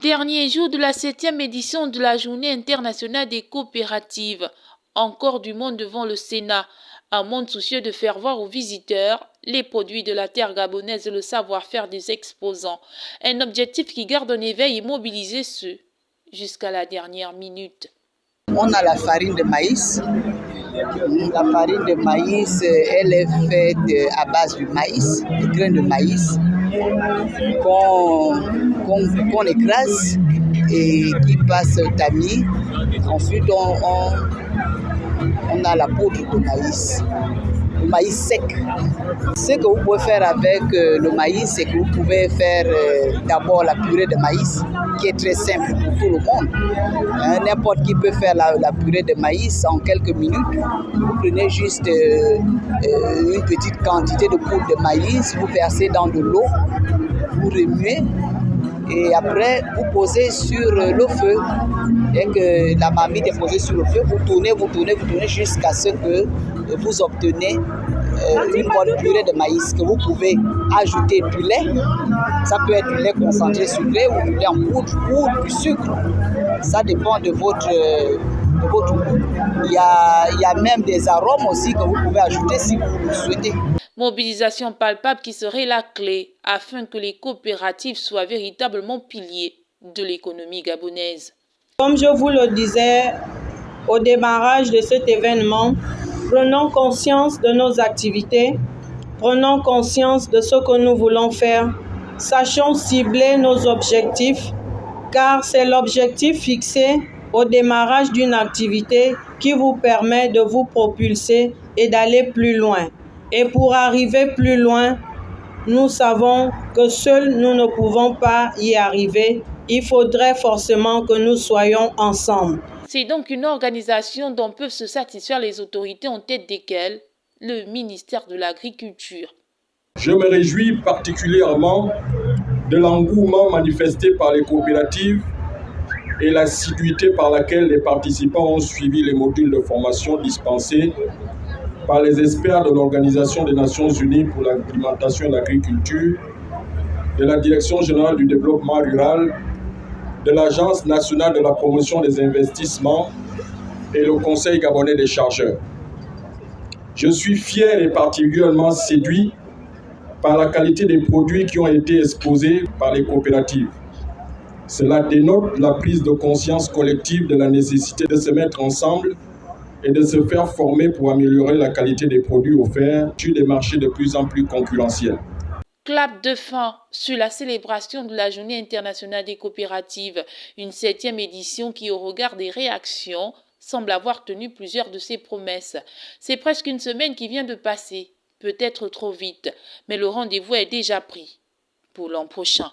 Dernier jour de la 7e édition de la Journée internationale des coopératives. Encore du monde devant le Sénat. Un monde soucieux de faire voir aux visiteurs les produits de la terre gabonaise et le savoir-faire des exposants. Un objectif qui garde en éveil et mobiliser ceux jusqu'à la dernière minute. On a la farine de maïs. La farine de maïs, elle est faite à base du maïs, de graines de maïs qu'on écrase et qui passe au tamis. Ensuite, on a la poudre de maïs, le maïs sec. Ce que vous pouvez faire avec le maïs, c'est que vous pouvez faire d'abord la purée de maïs, qui est très simple pour tout le monde. N'importe qui peut faire la purée de maïs en quelques minutes. Vous prenez juste une petite quantité de poudre de maïs, vous versez dans de l'eau, vous remuez et après vous posez sur le feu. Dès que la marmite est posée sur le feu, vous tournez jusqu'à ce que vous obtenez une bonne purée de maïs que vous pouvez ajouter du lait. Ça peut être du lait concentré sucré ou du lait en poudre ou du sucre. Ça dépend de votre goût. Il y a même des arômes aussi que vous pouvez ajouter si vous le souhaitez. Mobilisation palpable qui serait la clé afin que les coopératives soient véritablement piliers de l'économie gabonaise. Comme je vous le disais au démarrage de cet événement, prenons conscience de nos activités, prenons conscience de ce que nous voulons faire, sachons cibler nos objectifs, car c'est l'objectif fixé au démarrage d'une activité qui vous permet de vous propulser et d'aller plus loin. Et pour arriver plus loin, nous savons que seuls nous ne pouvons pas y arriver. Il faudrait forcément que nous soyons ensemble. C'est donc une organisation dont peuvent se satisfaire les autorités en tête desquelles le ministère de l'Agriculture. Je me réjouis particulièrement de l'engouement manifesté par les coopératives et l'assiduité par laquelle les participants ont suivi les modules de formation dispensés par les experts de l'Organisation des Nations Unies pour l'alimentation et l'agriculture, de la Direction générale du développement rural, de l'Agence nationale de la promotion des investissements et le Conseil gabonais des chargeurs. Je suis fier et particulièrement séduit par la qualité des produits qui ont été exposés par les coopératives. Cela dénote la prise de conscience collective de la nécessité de se mettre ensemble et de se faire former pour améliorer la qualité des produits offerts sur des marchés de plus en plus concurrentiels. Clap de fin sur la célébration de la Journée internationale des coopératives, une 7e édition qui, au regard des réactions, semble avoir tenu plusieurs de ses promesses. C'est presque une semaine qui vient de passer, peut-être trop vite, mais le rendez-vous est déjà pris pour l'an prochain.